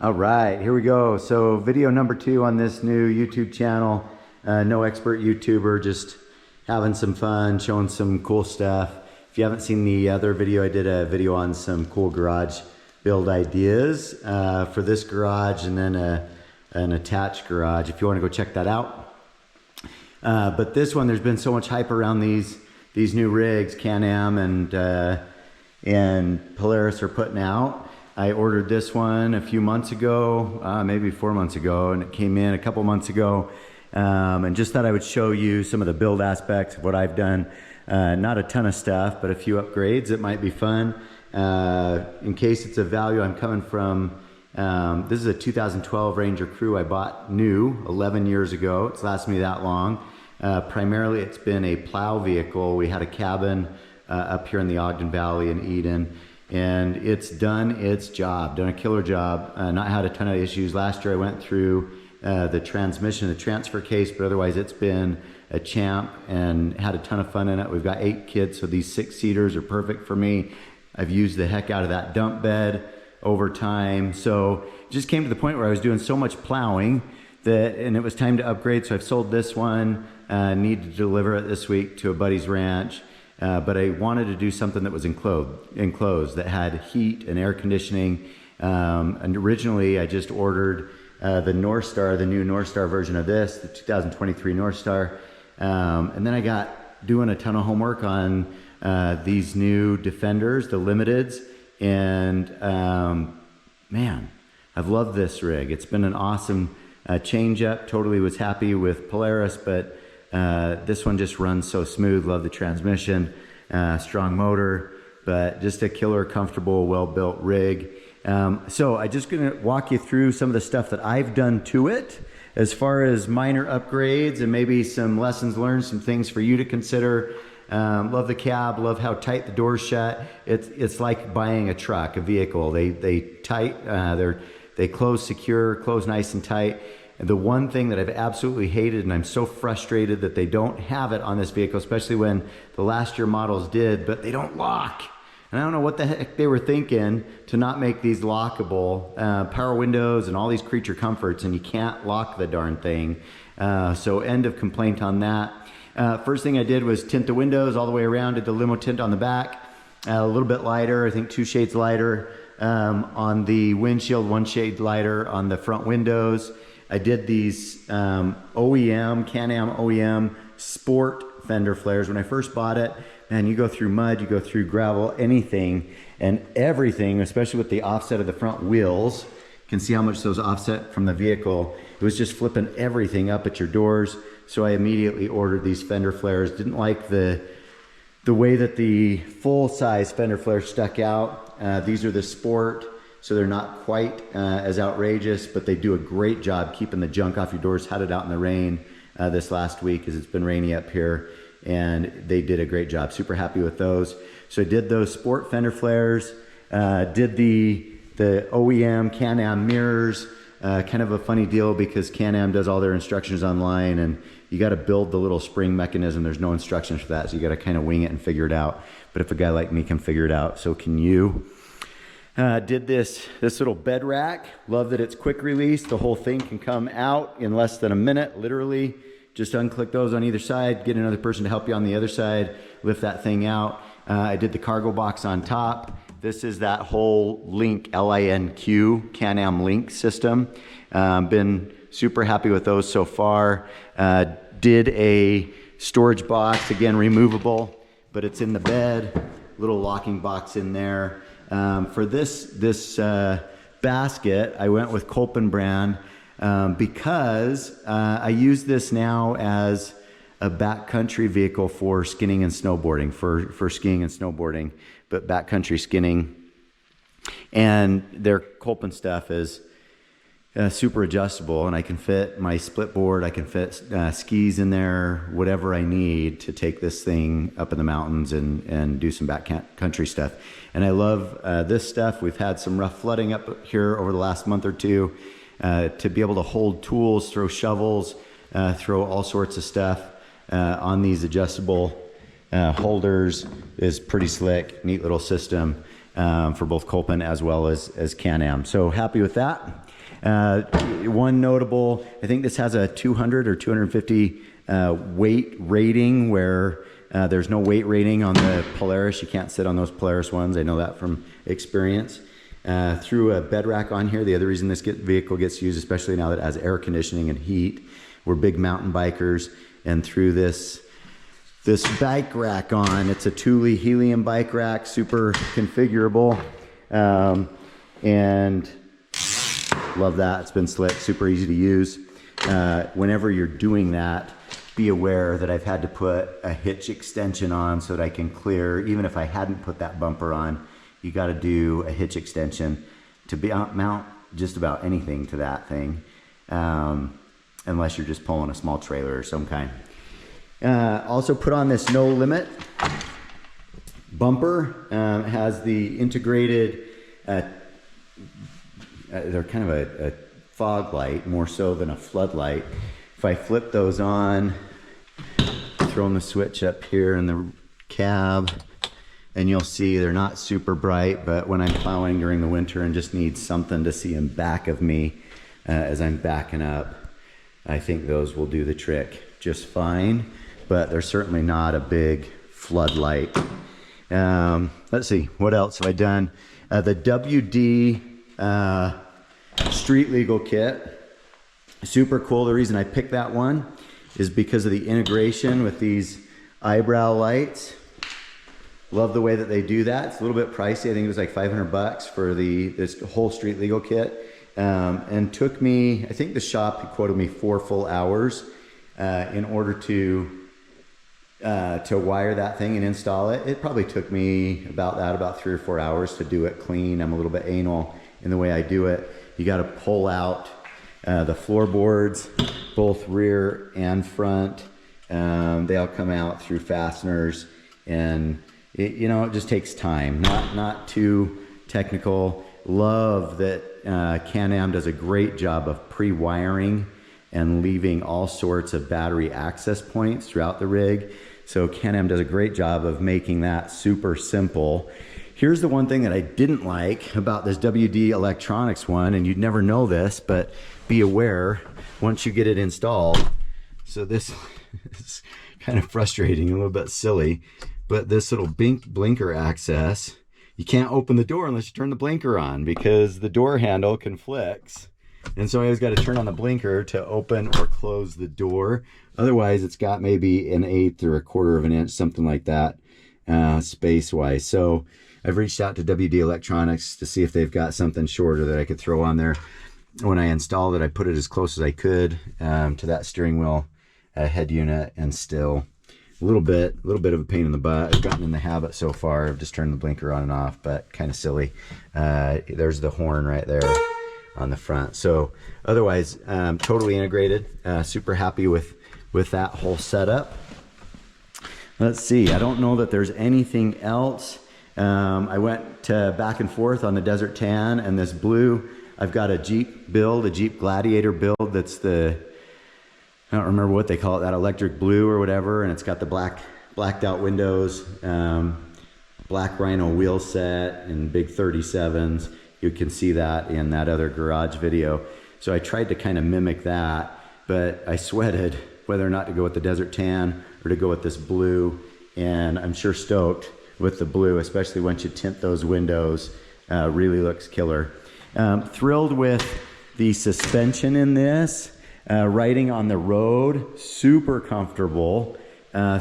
All right, here we go. So video number 2 on this new YouTube channel. No expert YouTuber, just having some fun, showing some cool stuff. If you haven't seen the other video, I did a video on some cool garage build ideas for this garage and then an attached garage if you want to go check that out. But this one, there's been so much hype around these new rigs Can-Am and Polaris are putting out. I ordered this one a few months ago, maybe 4 months ago, and it came in a couple months ago. And just thought I would show you some of the build aspects of what I've done. Not a ton of stuff, but a few upgrades that might be fun. In case it's of value, I'm coming from, this is a 2012 Ranger Crew I bought new 11 years ago. It's lasted me that long. Primarily it's been a plow vehicle. We had a cabin up here in the Ogden Valley in Eden. And it's done its job, done a killer job, not had a ton of issues. Last year I went through the transmission, the transfer case, but otherwise it's been a champ and had a ton of fun in it. We've got 8 kids, so these 6-seaters are perfect for me. I've used the heck out of that dump bed over time. So it just came to the point where I was doing so much plowing and it was time to upgrade. So I've sold this one, need to deliver it this week to a buddy's ranch. But I wanted to do something that was enclosed, that had heat and air conditioning. And originally I just ordered the Northstar, the new Northstar version of this, the 2023 Northstar. And then I got doing a ton of homework on these new Defenders, the Limiteds. And man, I've loved this rig. It's been an awesome change up. Totally was happy with Polaris, but this one just runs so smooth. Love the transmission, strong motor, but just a killer, comfortable, well-built rig. So I'm just gonna walk you through some of the stuff that I've done to it as far as minor upgrades and maybe some lessons learned, some things for you to consider. Love the cab, love how tight the doors shut. It's like buying a truck, a vehicle. They close secure, close nice and tight. And the one thing that I've absolutely hated, and I'm so frustrated that they don't have it on this vehicle, especially when the last year models did, but they don't lock. And I don't know what the heck they were thinking to not make these lockable. Power windows and all these creature comforts, and you can't lock the darn thing. So end of complaint on that. First thing I did was tint the windows all the way around, did the limo tint on the back, a little bit lighter, I think 2 shades lighter on the windshield, 1 shade lighter on the front windows. I did these Can-Am OEM sport fender flares. When I first bought it, man, you go through mud, you go through gravel, anything and everything, especially with the offset of the front wheels. You can see how much those offset from the vehicle. It was just flipping everything up at your doors. So I immediately ordered these fender flares. Didn't like the way that the full-size fender flares stuck out. These are the sport. So they're not quite as outrageous, but they do a great job keeping the junk off your doors. Had it out in the rain this last week as it's been rainy up here, and they did a great job. Super happy with those. So I did those sport fender flares, did the OEM Can-Am mirrors. Kind of a funny deal because Can-Am does all their instructions online, and you got to build the little spring mechanism. There's no instructions for that, so you got to kind of wing it and figure it out. But if a guy like me can figure it out, so can you. Did this little bed rack. Love that it's quick release. The whole thing can come out in less than a minute, literally. Just unclick those on either side, get another person to help you on the other side, lift that thing out. I did the cargo box on top. This is that whole Link, L-I-N-Q, Can-Am Link system. Been super happy with those so far. Did a storage box, again, removable, but it's in the bed. Little locking box in there. For this basket, I went with Kolpin brand because I use this now as a backcountry vehicle for skinning and snowboarding, for skiing and snowboarding, but backcountry skinning. And their Kolpin stuff is super adjustable, and I can fit my split board, I can fit skis in there, whatever I need to take this thing up in the mountains and do some backcountry stuff. And I love this stuff. We've had some rough flooding up here over the last month or two. To be able to hold tools, throw shovels, throw all sorts of stuff on these adjustable holders is pretty slick. Neat little system for both Kolpin as well as Can-Am. So happy with that. One notable, I think this has a 200 or 250 weight rating, where there's no weight rating on the Polaris. You can't sit on those Polaris ones. I know that from experience. Threw a bed rack on here. The other reason this vehicle gets used, especially now that it has air conditioning and heat, we're big mountain bikers, and threw this bike rack on. It's a Thule helium bike rack, super configurable, and love that. It's been slick, super easy to use. Whenever you're doing that, be aware that I've had to put a hitch extension on so that I can clear, even if I hadn't put that bumper on. You got to do a hitch extension to mount just about anything to that thing, unless you're just pulling a small trailer or some kind. Also put on this no limit bumper. It has the integrated, they're kind of a fog light, more so than a floodlight. If I flip those on, throwing the switch up here in the cab, and you'll see they're not super bright, but when I'm plowing during the winter and just need something to see in back of me as I'm backing up, I think those will do the trick just fine, but they're certainly not a big floodlight. Let's see, what else have I done? The WD Street Legal Kit, super cool. The reason I picked that one is because of the integration with these eyebrow lights. Love the way that they do that. It's a little bit pricey. I think it was like 500 bucks for this whole Street Legal Kit. And took me, I think the shop quoted me 4 full hours in order to wire that thing and install it. It probably took me about 3 or 4 hours to do it clean. I'm a little bit anal in the way I do it. You got to pull out the floorboards, both rear and front. They all come out through fasteners, and it just takes time. Not too technical. Love that Can-Am does a great job of pre-wiring and leaving all sorts of battery access points throughout the rig. So Can-Am does a great job of making that super simple. Here's the one thing that I didn't like about this WD Electronics one, and you'd never know this, but be aware once you get it installed. So this is kind of frustrating, a little bit silly, but this little blinker access, you can't open the door unless you turn the blinker on, because the door handle conflicts. And so I always got to turn on the blinker to open or close the door. Otherwise, it's got maybe 1/8 or 1/4 of an inch, something like that, space-wise. So I've reached out to WD Electronics to see if they've got something shorter that I could throw on there. When I installed it, I put it as close as I could to that steering wheel head unit, and still a little bit of a pain in the butt. I've gotten in the habit so far of just turning the blinker on and off, but kind of silly. There's the horn right there on the front. So otherwise, totally integrated. Super happy with that whole setup. Let's see, I don't know that there's anything else. I went back and forth on the Desert Tan and this blue. I've got a Jeep build, a Jeep Gladiator build. That's I don't remember what they call it, that electric blue or whatever, and it's got the blacked out windows, black Rhino wheel set, and big 37s. You can see that in that other garage video. So I tried to kind of mimic that, but I sweated whether or not to go with the Desert Tan or to go with this blue, and I'm sure stoked with the blue, especially once you tint those windows. Really looks killer. Thrilled with the suspension in this. Riding on the road, super comfortable,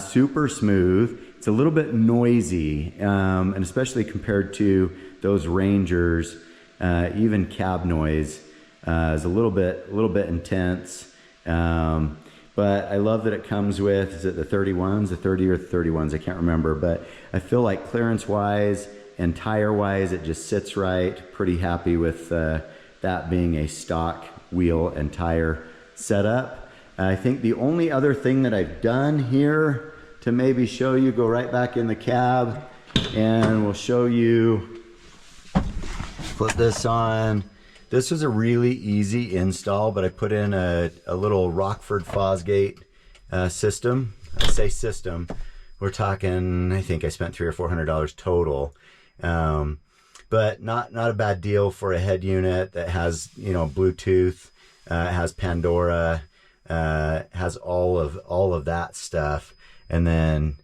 super smooth. It's a little bit noisy, and especially compared to those Rangers, even cab noise is a little bit intense. But I love that it comes with, is it the 31s, the 30 or the 31s? I can't remember, but I feel like clearance-wise and tire-wise, it just sits right. Pretty happy with that being a stock wheel and tire setup. I think the only other thing that I've done here to maybe show you, go right back in the cab and we'll show you, put this on. This was a really easy install, but I put in a little Rockford Fosgate system. I say system, we're talking, I think I spent $300 or $400 total. but not a bad deal for a head unit that has, you know, Bluetooth, has Pandora, has all of that stuff, and then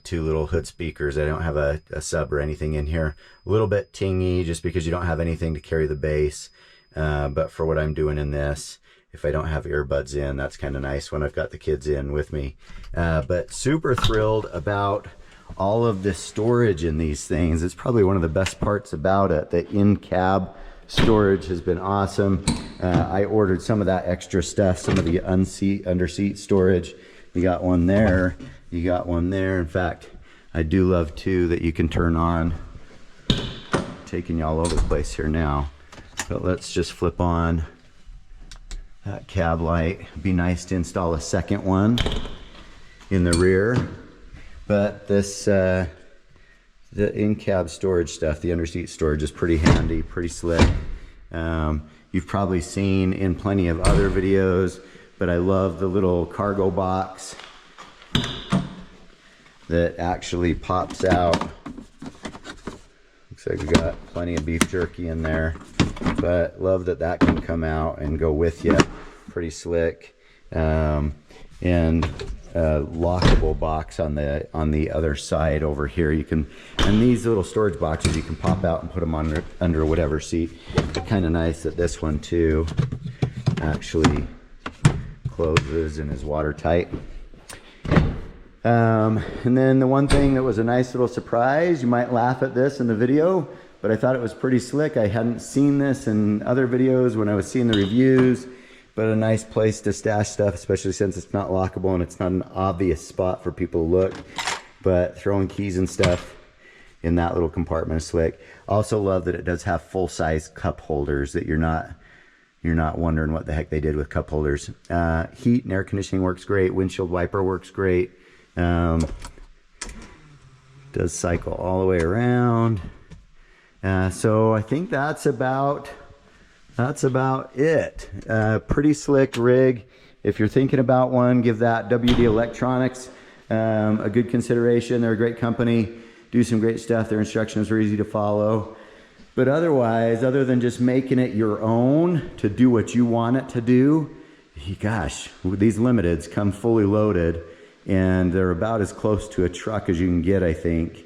2 little hood speakers. I don't have a sub or anything in here. A little bit tingy just because you don't have anything to carry the bass, but for what I'm doing in this, if I don't have earbuds in, that's kind of nice when I've got the kids in with me. But super thrilled about all of this storage in these things. It's probably one of the best parts about it. The in-cab storage has been awesome. I ordered some of that extra stuff, some of the under-seat storage. You got one there, you got one there. In fact, I do love too that you can turn on. Taking you all over the place here now, but let's just flip on that cab light. It'd be nice to install a second one in the rear. But this, the in-cab storage stuff, the under-seat storage is pretty handy, pretty slick. You've probably seen in plenty of other videos, but I love the little cargo box that actually pops out. Looks like we got plenty of beef jerky in there, but love that that can come out and go with you. Pretty slick. And lockable box on the other side over here. You can, and these little storage boxes you can pop out and put them under whatever seat. Kind of nice that this one too actually closes and is watertight. And then the one thing that was a nice little surprise, you might laugh at this in the video, but I thought it was pretty slick. I hadn't seen this in other videos when I was seeing the reviews, but a nice place to stash stuff, especially since it's not lockable and it's not an obvious spot for people to look. But throwing keys and stuff in that little compartment is slick. Also love that it does have full-size cup holders, that you're not wondering what the heck they did with cup holders. Heat and air conditioning works great. Windshield wiper works great. Does cycle all the way around. So I think that's about it. Pretty slick rig. If you're thinking about one, give that WD Electronics a good consideration. They're a great company, do some great stuff. Their instructions are easy to follow. But otherwise, other than just making it your own to do what you want it to do, gosh, these limiteds come fully loaded and they're about as close to a truck as you can get, I think.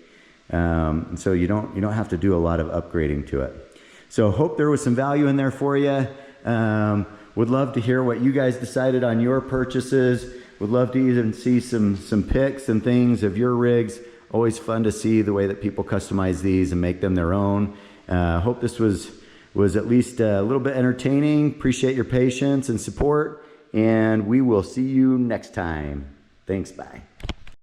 And so you don't have to do a lot of upgrading to it. So hope there was some value in there for you. Would love to hear what you guys decided on your purchases. Would love to even see some pics and things of your rigs. Always fun to see the way that people customize these and make them their own. Hope this was at least a little bit entertaining. Appreciate your patience and support, and we will see you next time. Thanks, bye.